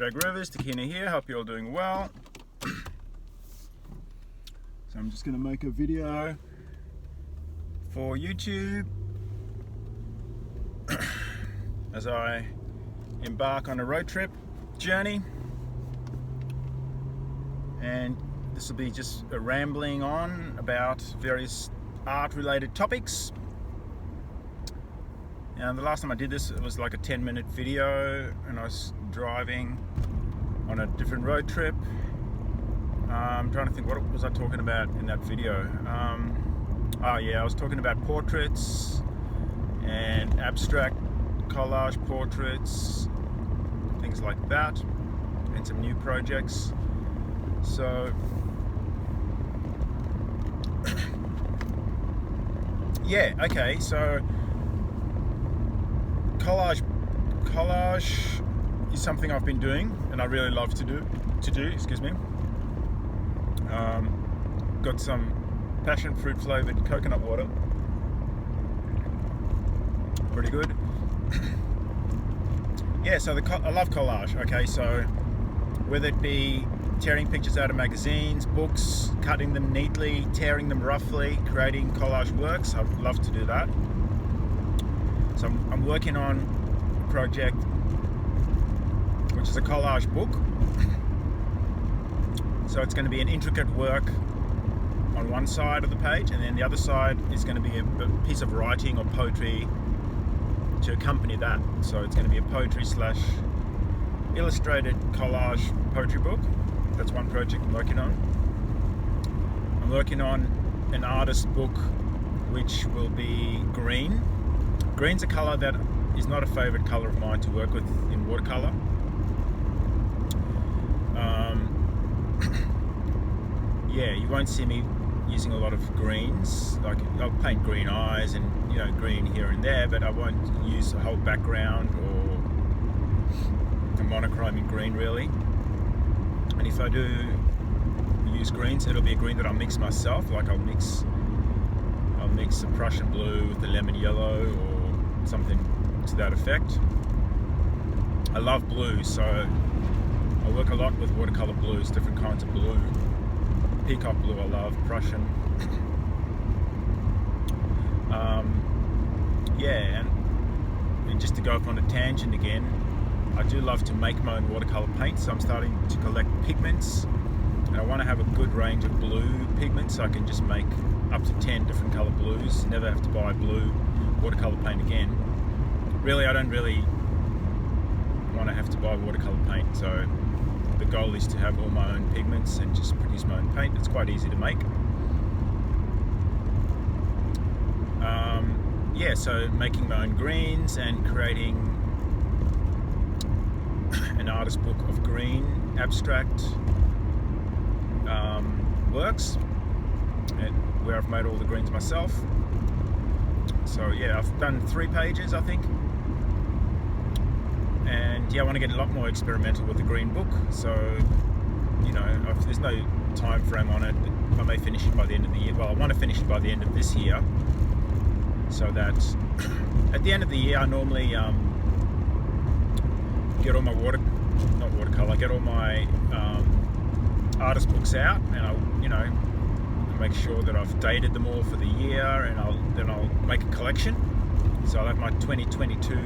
G'day Groovers, Takina here, hope you're all doing well. So I'm just going to make a video for YouTube as I embark on a road trip journey, and this will be just a rambling on about various art related topics. And the last time I did this, it was like a 10-minute video, and I was driving on a different road trip. I'm trying to think, what was I talking about in that video? Oh yeah, I was talking about portraits and abstract collage portraits, things like that, and some new projects. So yeah, okay, so collage is something I've been doing and I really love to do, excuse me. Got some passion fruit flavored coconut water, pretty good. Yeah, so I love collage. Okay, so whether it be tearing pictures out of magazines, books, cutting them neatly, tearing them roughly, creating collage works, I'd love to do that. So I'm working on a project which is a collage book. So it's going to be an intricate work on one side of the page, and then the other side is going to be a piece of writing or poetry to accompany that. So it's going to be a poetry / illustrated collage poetry book. That's one project I'm working on. I'm working on an artist book which will be green. Green's a colour that is not a favourite colour of mine to work with in watercolour. Yeah, you won't see me using a lot of greens. Like, I'll paint green eyes and, you know, green here and there, but I won't use a whole background or a monochrome in green really. And if I do use greens, it'll be a green that I'll mix myself. Like I'll mix a Prussian blue with the lemon yellow or something to that effect. I love blue, so I work a lot with watercolor blues, different kinds of blue. Peacock blue I love, Prussian. Yeah, and just to go off on a tangent again, I do love to make my own watercolor paint, so I'm starting to collect pigments, and I want to have a good range of blue pigments so I can just make up to 10 different color blues, never have to buy blue watercolor paint again. Really, I don't really want to have to buy watercolor paint, so the goal is to have all my own pigments and just produce my own paint. It's quite easy to make. Yeah, so making my own greens and creating an artist book of green abstract works, where I've made all the greens myself. So yeah, I've done 3 pages I think, and yeah, I want to get a lot more experimental with the green book. So, you know, there's no time frame on it. I may finish it by the end of the year. Well, I want to finish it by the end of this year, so that at the end of the year I normally get all my get all my artist books out, and I'll, you know, make sure that I've dated them all for the year, and then I'll make a collection. So I'll have my 2022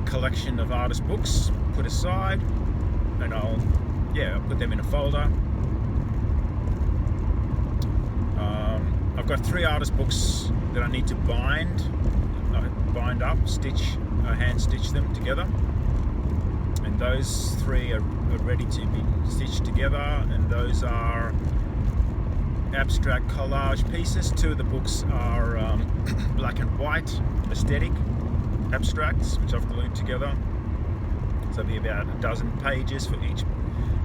collection of artist books put aside, and I'll put them in a folder. I've got 3 artist books that I need to bind up, hand stitch them together, and those 3 are ready to be stitched together, and those are abstract collage pieces. 2 of the books are black and white aesthetic abstracts, which I've glued together. So it'll be about a dozen pages for each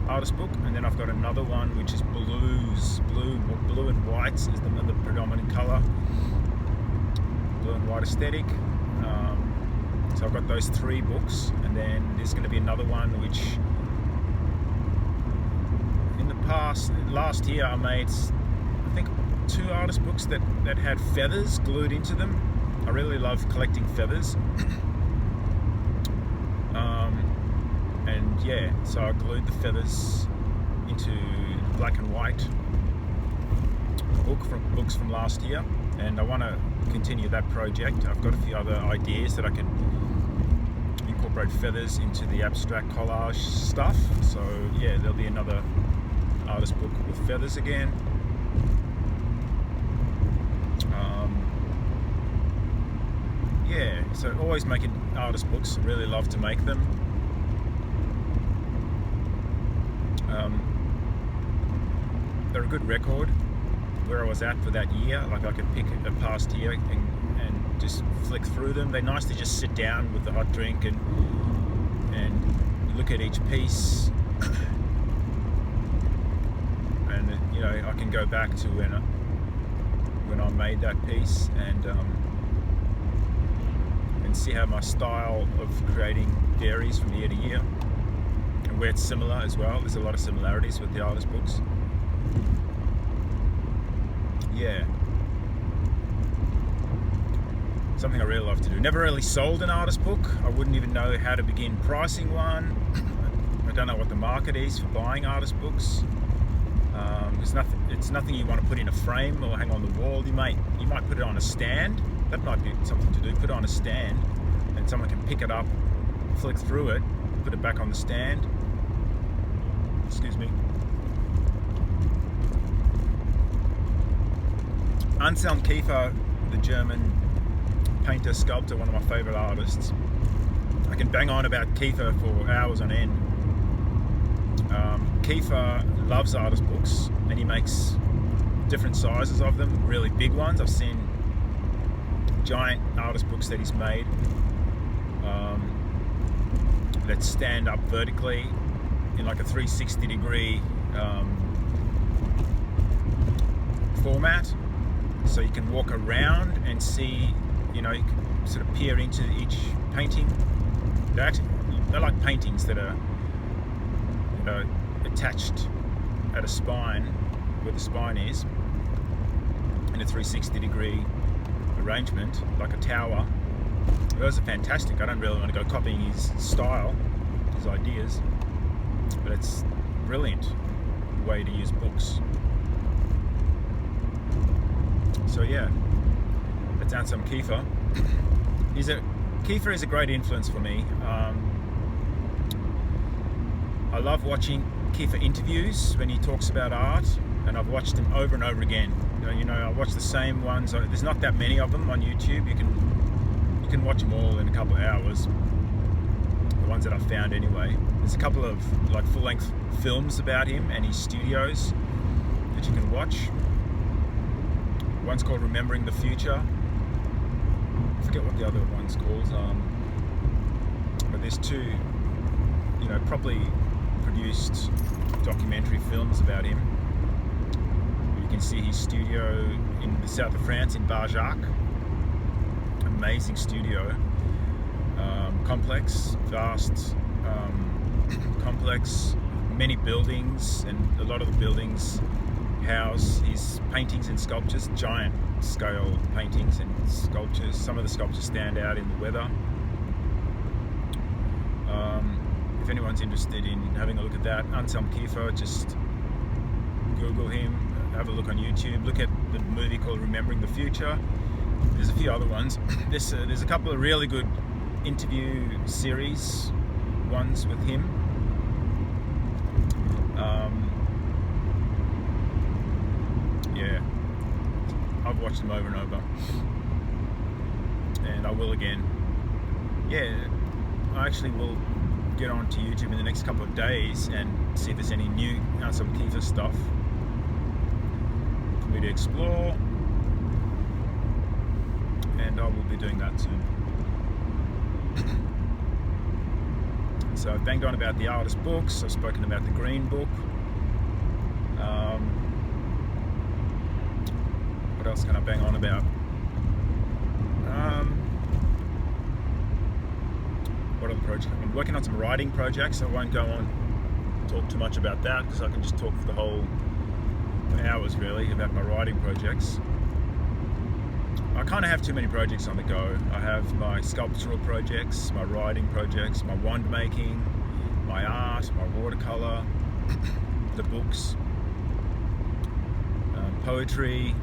artist book, and then I've got another one which is blues. Blue and whites is the predominant colour. Blue and white aesthetic. So I've got those 3 books, and then there's going to be another one which, in the last year I made, I think, 2 artist books that had feathers glued into them. I really love collecting feathers. And yeah, so I glued the feathers into black and white books from last year, and I want to continue that project. I've got a few other ideas that I can incorporate feathers into the abstract collage stuff. So yeah, there'll be another artist book with feathers again. Yeah, so always making artist books. Really love to make them. They're a good record where I was at for that year. Like I could pick a past year and just flick through them. They're nice to just sit down with the hot drink and look at each piece. And you know, I can go back to when I made that piece and see how my style of creating varies from year to year, and where it's similar as well. There's a lot of similarities with the artist books. Yeah, something I really love to do. Never really sold an artist book. I wouldn't even know how to begin pricing one. I don't know what the market is for buying artist books. It's nothing you want to put in a frame or hang on the wall. You might put it on a stand. That might be something to do. Put it on a stand, and someone can pick it up, flick through it, put it back on the stand. Excuse me. Anselm Kiefer, the German painter, sculptor, one of my favourite artists. I can bang on about Kiefer for hours on end. Kiefer loves artist books, and he makes different sizes of them, really big ones. I've seen giant artist books that he's made that stand up vertically in like a 360 degree format, so you can walk around and see, you know, you can sort of peer into each painting. They're like paintings that are, you know, attached at a spine, where the spine is, in a 360 degree arrangement, like a tower. Those are fantastic. I don't really want to go copying his style, his ideas, but it's a brilliant way to use books. So yeah, that's Anselm Kiefer. Kiefer is a great influence for me. I love watching Kiefer interviews when he talks about art, and I've watched them over and over again. You know, I watch the same ones. There's not that many of them on YouTube. You can watch them all in a couple of hours. The ones that I've found anyway. There's a couple of like full-length films about him and his studios that you can watch. One's called Remembering the Future. I forget what the other one's called. But there's two, you know, properly produced documentary films about him. You can see his studio in the south of France, in Barjac. Amazing studio. Complex, vast complex, many buildings, and a lot of the buildings house his paintings and sculptures, giant scale paintings and sculptures. Some of the sculptures stand out in the weather. If anyone's interested in having a look at that, Anselm Kiefer, just Google him, have a look on YouTube, look at the movie called Remembering the Future. There's a few other ones. There's a couple of really good interview series ones with him. Yeah, I've watched them over and over, and I will again. Yeah, I actually will get onto YouTube in the next couple of days and see if there's any new Anselm Kiefer stuff for me to explore, and I will be doing that soon. So I've banged on about the artist books. I've spoken about the Green Book. What else can I bang on about? What other projects? I'm working on some writing projects. I won't go on talk too much about that, because I can just talk for the whole hours really about my writing projects. I kind of have too many projects on the go. I have my sculptural projects, my writing projects, my wand making, my watercolor, the books, poetry,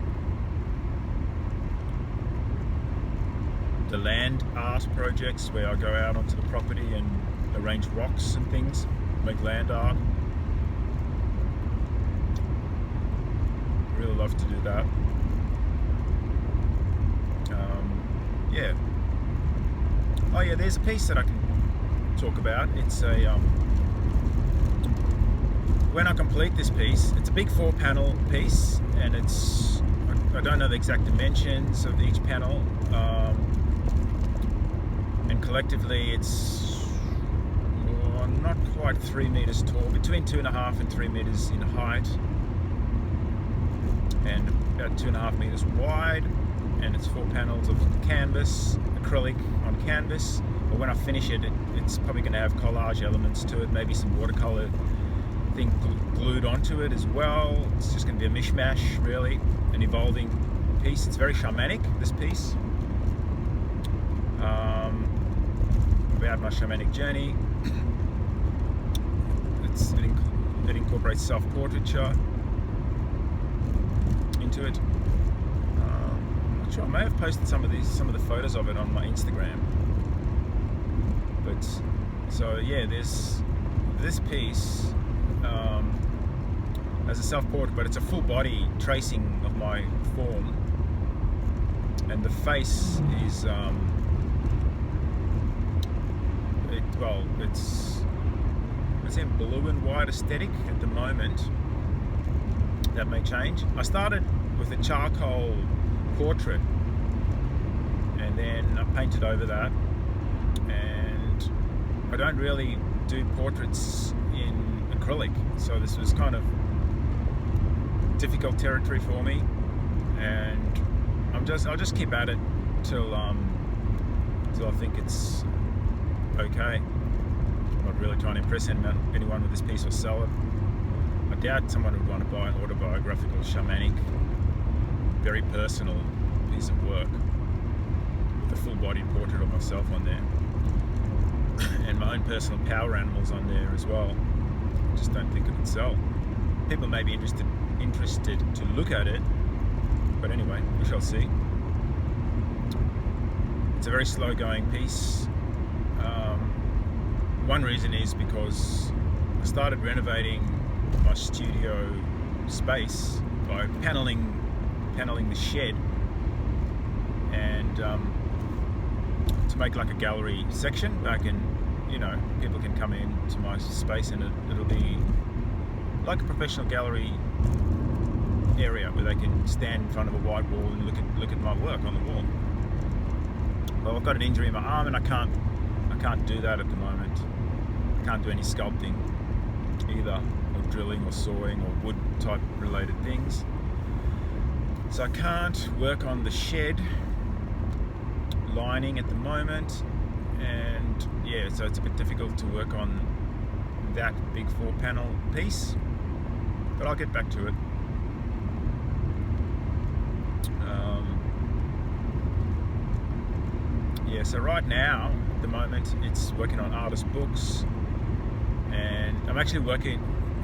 the land art projects where I go out onto the property and arrange rocks and things, make land art. Really love to do that. Yeah. Oh yeah, there's a piece that I can talk about. It's a when I complete this piece, it's a big 4-panel piece, and it's, I don't know the exact dimensions of each panel, and collectively it's not quite 3 meters tall, between 2.5 and 3 meters in height, and about 2.5 meters wide, and it's 4 panels of canvas, acrylic on canvas. But when I finish it, it's probably going to have collage elements to it, maybe some watercolor thing glued onto it as well. It's just going to be a mishmash, really, an evolving piece. It's very shamanic, this piece, about my shamanic journey. It incorporates self-portraiture into it. I'm not sure, I may have posted some of the photos of it on my Instagram. But so yeah, there's this piece as a self-portrait, but it's a full body tracing of my form, and the face is it's in blue and white aesthetic at the moment. That may change. I started with a charcoal portrait, and then I painted over that, and I don't really do portraits in acrylic, so this was kind of difficult territory for me, and I'll just keep at it till I think it's okay. I'm not really trying to impress anyone with this piece or sell it. I doubt someone would want to buy an autobiographical, shamanic, very personal piece of work with a full-bodied portrait of myself on there, and my own personal power animals on there as well. I just don't think it would sell. People may be interested to look at it, but anyway, we shall see. It's a very slow-going piece. One reason is because I started renovating my studio space by paneling the shed, and to make like a gallery section back in, people can come in to my space, and it'll be like a professional gallery area where they can stand in front of a white wall and look at my work on the wall. Well, I've got an injury in my arm, and I can't do that at the moment. I can't do any sculpting either, or drilling or sawing or wood type related things. So I can't work on the shed lining at the moment, and yeah, so it's a bit difficult to work on that big 4-panel piece, but I'll get back to it. Yeah, so right now, at the moment, it's working on artist books, and I'm actually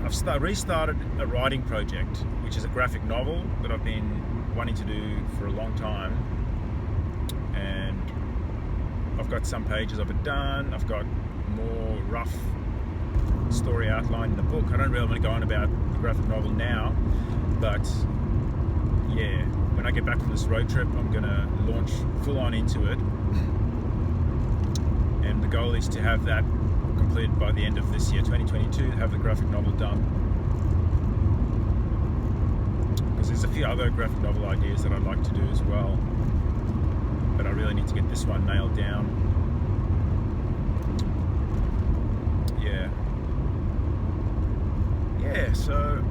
I've restarted a writing project, which is a graphic novel that I've been wanting to do for a long time, and I've got some pages of it done. I've got more rough story outline in the book. I don't really want to go on about the graphic novel now, but yeah, when I get back from this road trip, I'm gonna launch full on into it, and the goal is to have that completed by the end of this year, 2022, to have the graphic novel done. Because there's a few other graphic novel ideas that I'd like to do as well, but I really need to get this one nailed down. Yeah, so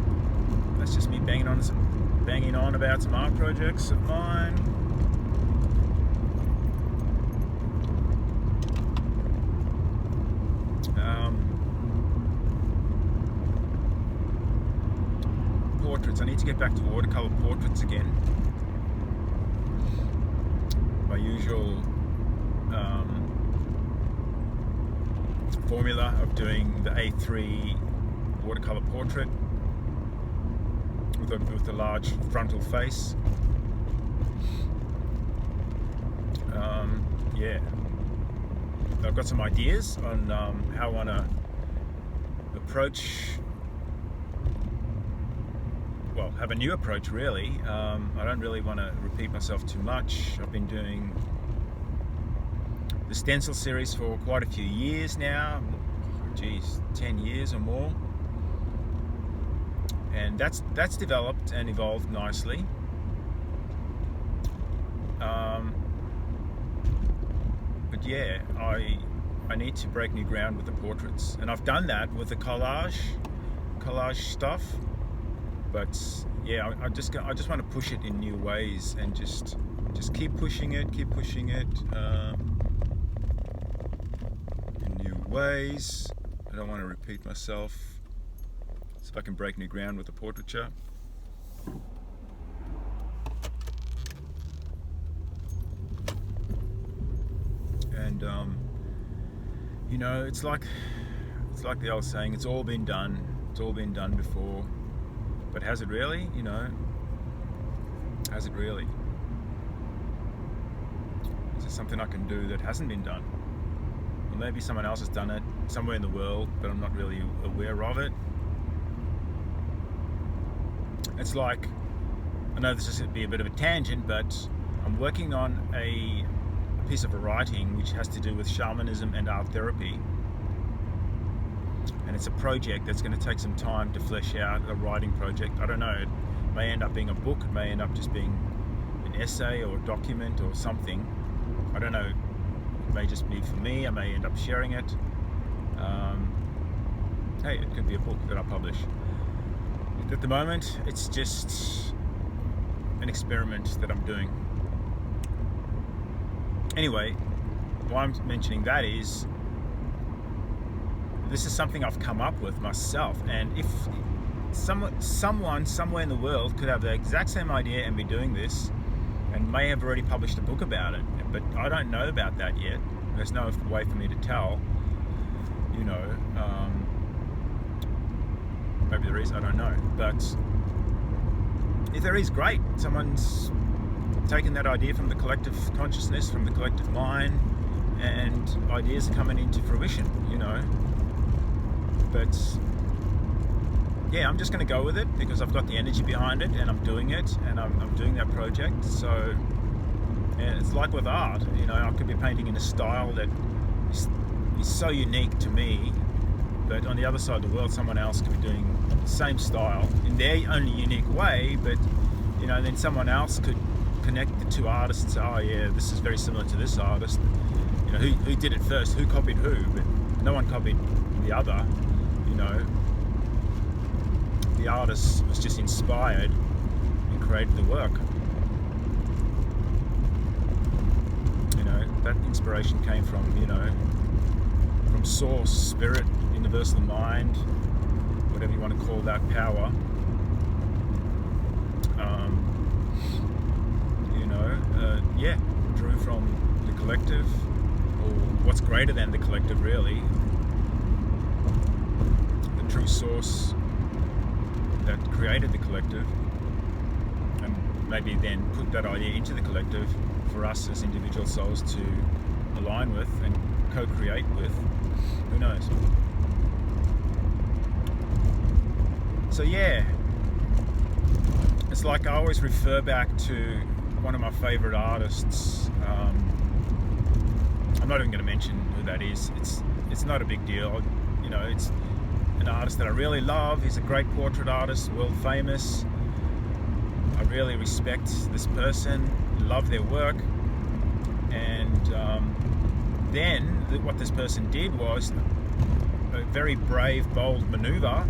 that's just me banging on about some art projects of mine. Portraits. I need to get back to watercolor portraits again. My usual formula of doing the A3 watercolor portrait with a large frontal face. Yeah, I've got some ideas on how I want to approach, well, have a new approach really. I don't really want to repeat myself too much. I've been doing the stencil series for quite a few years now, 10 years or more, and that's developed and evolved nicely. But yeah, I need to break new ground with the portraits, and I've done that with the collage stuff. But yeah, I just want to push it in new ways, and just keep pushing it in new ways. I don't want to repeat myself. So if I can break new ground with the portraiture. And you know, it's like the old saying, it's all been done before. But has it really? You know, has it really? Is there something I can do that hasn't been done? Or maybe someone else has done it somewhere in the world, but I'm not really aware of it. It's like, I know this is going to be a bit of a tangent, but I'm working on a piece of writing which has to do with shamanism and art therapy. And it's a project that's going to take some time to flesh out, a writing project. I don't know, it may end up being a book, it may end up just being an essay or a document or something. I don't know, it may just be for me, I may end up sharing it. Hey, it could be a book that I publish. At the moment, it's just an experiment that I'm doing. Anyway, why I'm mentioning that is, this is something I've come up with myself, and if someone somewhere in the world could have the exact same idea and be doing this, and may have already published a book about it, but I don't know about that yet. There's no way for me to tell, you know. Maybe there is, I don't know. But if there is, great. Someone's taken that idea from the collective consciousness, from the collective mind, and ideas are coming into fruition, you know. But yeah, I'm just going to go with it because I've got the energy behind it, and I'm doing it, and I'm doing that project. So yeah, it's like with art, you know, I could be painting in a style that is so unique to me, but on the other side of the world, someone else could be doing the same style in their only unique way. But you know, then someone else could connect the two artists and say, oh yeah, this is very similar to this artist. You know, who did it first? Who copied who? But no one copied the other. You know, the artist was just inspired and created the work. You know, that inspiration came from, you know, from source, spirit, universal mind, whatever you want to call that power. You know, yeah, drew from the collective, or what's greater than the collective, really. The true source that created the collective, and maybe then put that idea into the collective for us as individual souls to align with and co-create with. Who knows? So yeah, it's like I always refer back to one of my favorite artists. I'm not even going to mention who that is. It's not a big deal. You know, it's an artist that I really love. He's a great portrait artist, world famous. I really respect this person, love their work. And then what this person did was a very brave, bold maneuver,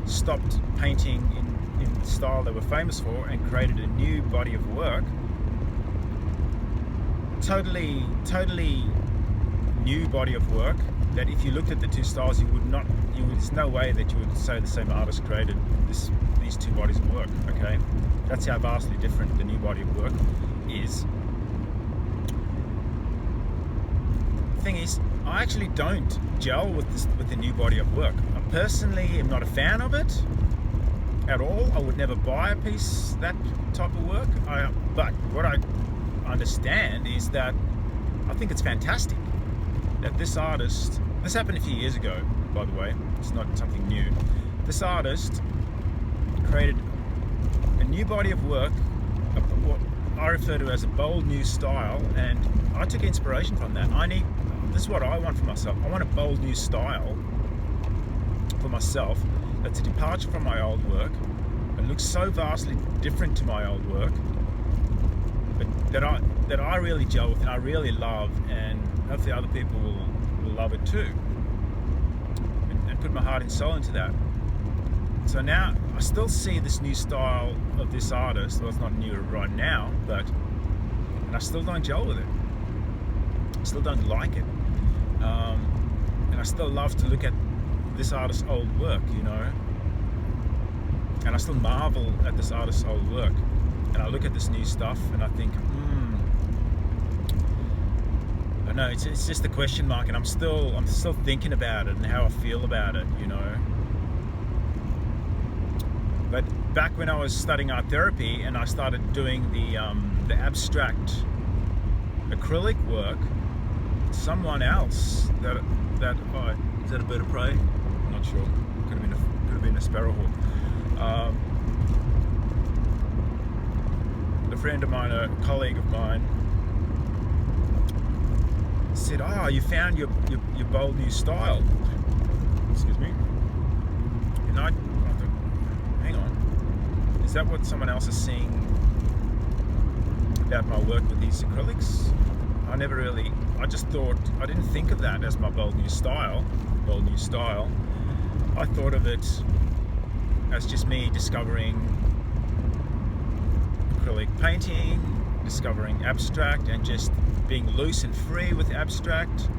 stopped painting in the style they were famous for and created a new body of work. Totally new body of work that if you looked at the two styles, there's no way that you would say the same artist created these two bodies of work, okay? That's how vastly different the new body of work is. The thing is, I actually don't gel with the new body of work. personally am not a fan of it at all. I would never buy that type of work. But what I understand is that I think it's fantastic that this artist, this happened a few years ago, by the way, it's not something new. This artist created a new body of work, what I refer to as a bold new style, and I took inspiration from that. This is what I want for myself. I want a bold new style for myself that's a departure from my old work and looks so vastly different to my old work, but that I really gel with and I really love, and hopefully other people will love it too, and put my heart and soul into that. So now I still see this new style of this artist. Well, it's not new right now, and I still don't gel with it. I still don't like it, and I still love to look at this artist's old work, and I still marvel at this artist's old work, and I look at this new stuff and I think, I know it's just a question mark, and I'm still thinking about it and how I feel about it, But back when I was studying art therapy and I started doing the abstract acrylic work, someone else is that a bird of prey? I'm not sure. Could have been a sparrowhawk. A friend of mine, a colleague of mine, said, "Oh, you found your bold new style." Excuse me. And I thought, hang on, is that what someone else is seeing about my work with these acrylics? I just thought, I didn't think of that as my bold new style. I thought of it as just me discovering acrylic painting, discovering abstract, and just being loose and free with abstract.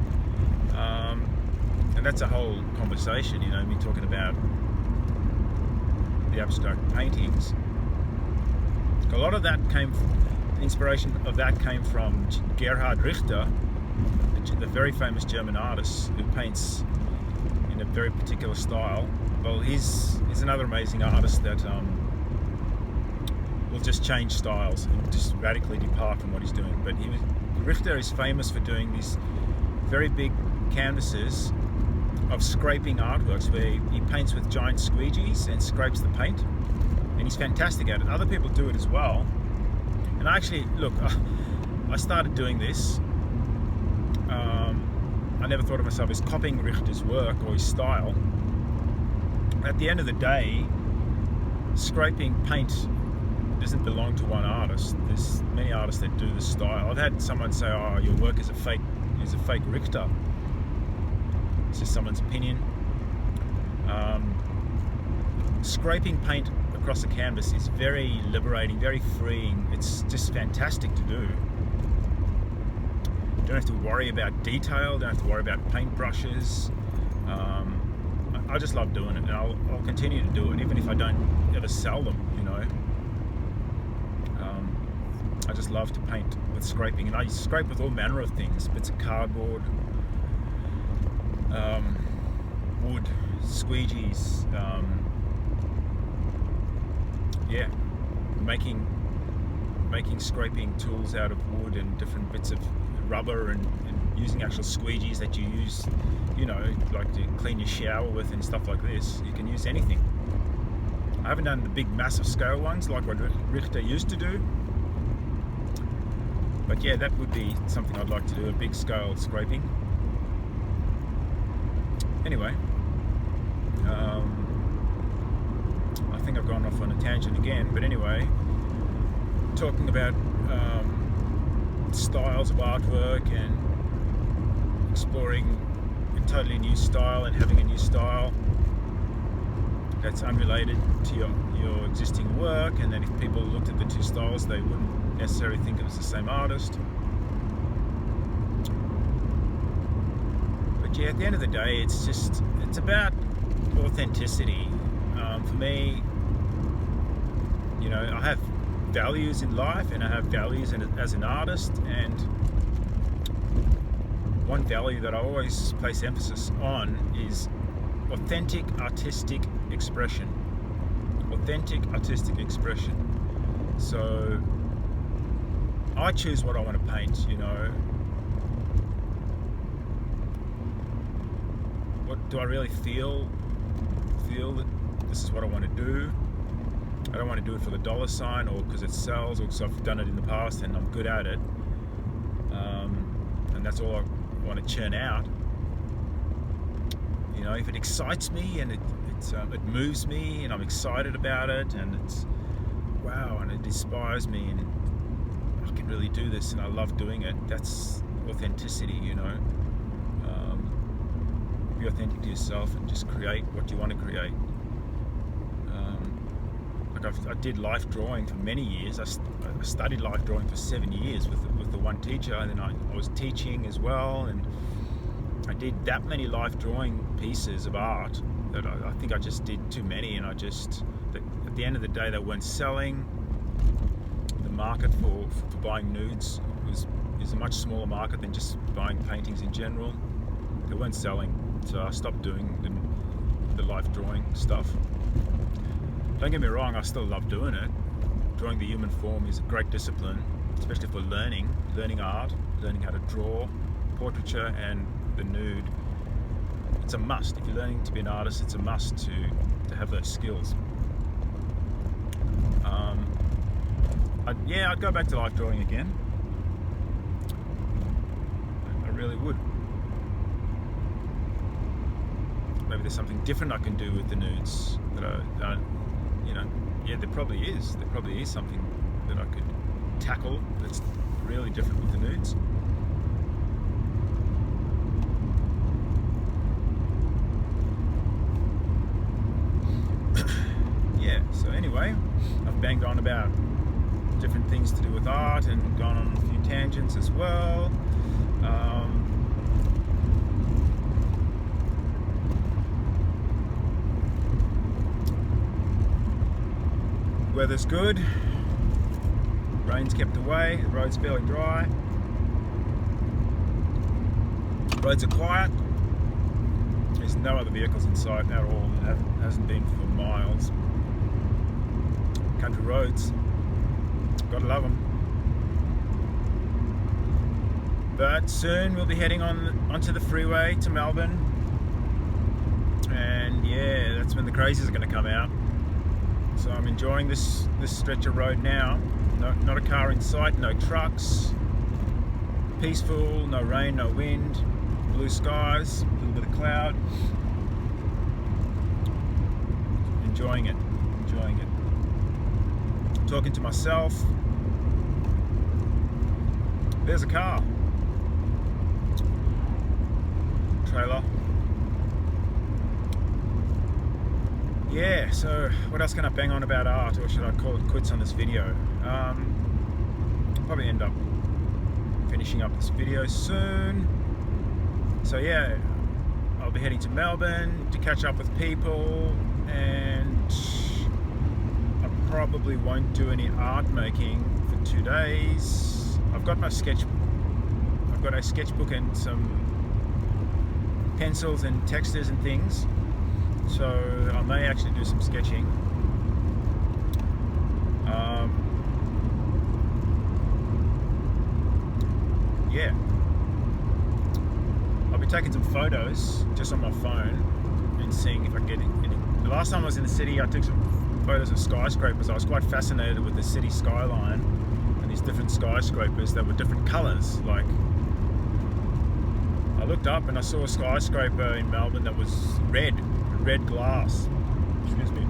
And that's a whole conversation, me talking about the abstract paintings. A lot of that inspiration of that came from Gerhard Richter, the very famous German artist who paints in a very particular style. Well, he's another amazing artist that will just change styles and just radically depart from what he's doing. But Richter is famous for doing these very big canvases of scraping artworks where he paints with giant squeegees and scrapes the paint, and he's fantastic at it. Other people do it as well. And actually, look, I started doing this. I never thought of myself as copying Richter's work or his style. At the end of the day, scraping paint doesn't belong to one artist. There's many artists that do this style. I've had someone say, "Oh, your work is a fake Richter." It's just someone's opinion. Scraping paint across a canvas is very liberating, very freeing. It's just fantastic to do. You don't have to worry about detail, don't have to worry about paint brushes. I just love doing it, and I'll continue to do it, even if I don't ever sell them, I just love to paint with scraping, and I scrape with all manner of things, bits of cardboard, wood, squeegees, making scraping tools out of wood and different bits of rubber, and using actual squeegees that you use, like to clean your shower with and stuff like this. You can use anything. I haven't done the big massive scale ones like what Richter used to do, but yeah, that would be something I'd like to do, a big scale scraping. Anyway, I think I've gone off on a tangent again, but anyway, talking about styles of artwork and exploring a totally new style and having a new style that's unrelated to your existing work, and then if people looked at the two styles, they wouldn't necessarily think it was the same artist. But yeah, at the end of the day, it's about authenticity. For me, I have values in life, and I have values as an artist, and one value that I always place emphasis on is authentic artistic expression. Authentic artistic expression. So I choose what I want to paint, you know. What do I really feel that this is what I want to do? I don't want to do it for the dollar sign or because it sells or because I've done it in the past and I'm good at it. And that's all I want to churn out. You know, if it excites me and it moves me and I'm excited about it and it's wow and it inspires me and I can really do this and I love doing it, that's authenticity, you know. Be authentic to yourself and just create what you want to create. I did life drawing for many years. I studied life drawing for 7 years with the one teacher, and then I was teaching as well, and I did that many life drawing pieces of art that I think I just did too many, and at the end of the day they weren't selling. The market for buying nudes is a much smaller market than just buying paintings in general. They weren't selling, so I stopped doing the life drawing stuff. Don't get me wrong, I still love doing it. Drawing the human form is a great discipline, especially for learning art, learning how to draw, portraiture and the nude. It's a must. If you're learning to be an artist, it's a must to have those skills. I'd go back to life drawing again. I really would. Maybe there's something different I can do with the nudes that I you know, yeah, there probably is. There probably is something that I could tackle that's really different with the nudes. Yeah, so anyway, I've banged on about different things to do with art and gone on a few tangents as well. Weather's good, rain's kept away, the road's fairly dry, roads are quiet, there's no other vehicles in sight at all, it hasn't been for miles. Country roads, gotta love them. But soon we'll be heading onto the freeway to Melbourne, and yeah, that's when the crazies are going to come out. So I'm enjoying this stretch of road now. Not a car in sight, no trucks, peaceful, no rain, no wind, blue skies, a little bit of cloud. Enjoying it. Talking to myself. There's a car. Trailer. Yeah, so what else can I bang on about art, or should I call it quits on this video? I'll probably end up finishing up this video soon. So yeah, I'll be heading to Melbourne to catch up with people, and I probably won't do any art making for 2 days. I've got a sketchbook and some pencils and textures and things. So I may actually do some sketching. Yeah, I'll be taking some photos just on my phone and seeing if I can get any. The last time I was in the city, I took some photos of skyscrapers. I was quite fascinated with the city skyline and these different skyscrapers that were different colours. Like, I looked up and I saw a skyscraper in Melbourne that was red glass. Excuse me.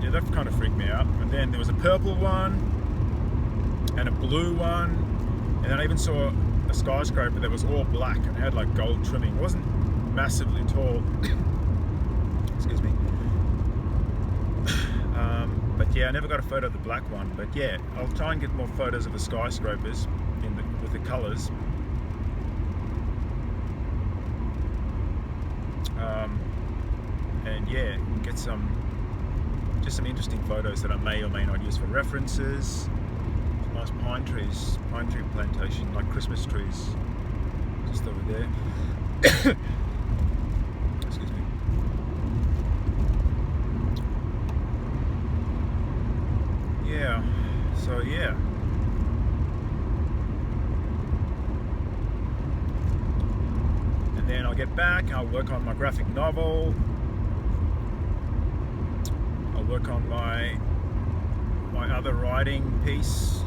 Yeah, that kind of freaked me out. And then there was a purple one and a blue one, and then I even saw a skyscraper that was all black and had like gold trimming. It wasn't massively tall. Excuse me. But yeah, I never got a photo of the black one. But yeah, I'll try and get more photos of the skyscrapers with the colours. And yeah, get some interesting photos that I may or may not use for references. Nice pine tree plantation, like Christmas trees, just over there. I'll get back, I'll work on my graphic novel, I'll work on my other writing piece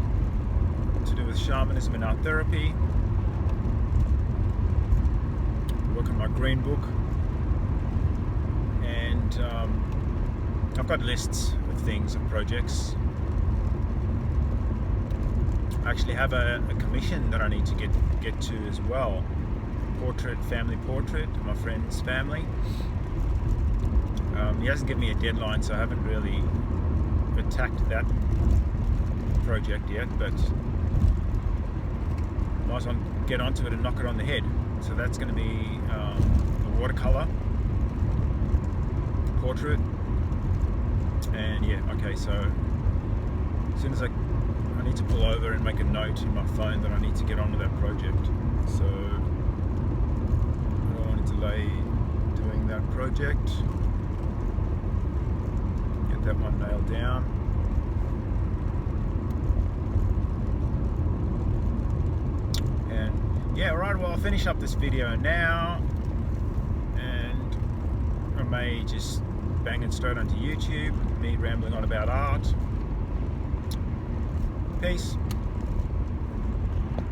to do with shamanism and art therapy, work on my green book, and I've got lists of things, of projects. I actually have a commission that I need to get to as well. Family portrait of my friend's family. He hasn't given me a deadline, so I haven't really attacked that project yet, but might as well get onto it and knock it on the head. So that's going to be a watercolor portrait, and yeah, okay, so as soon as I need to pull over and make a note in my phone that I need to get onto that project, so I don't want to delay doing that project. Get that one nailed down. And yeah, alright, well, I'll finish up this video now, and I may just bang it straight onto YouTube, me rambling on about art. Peace.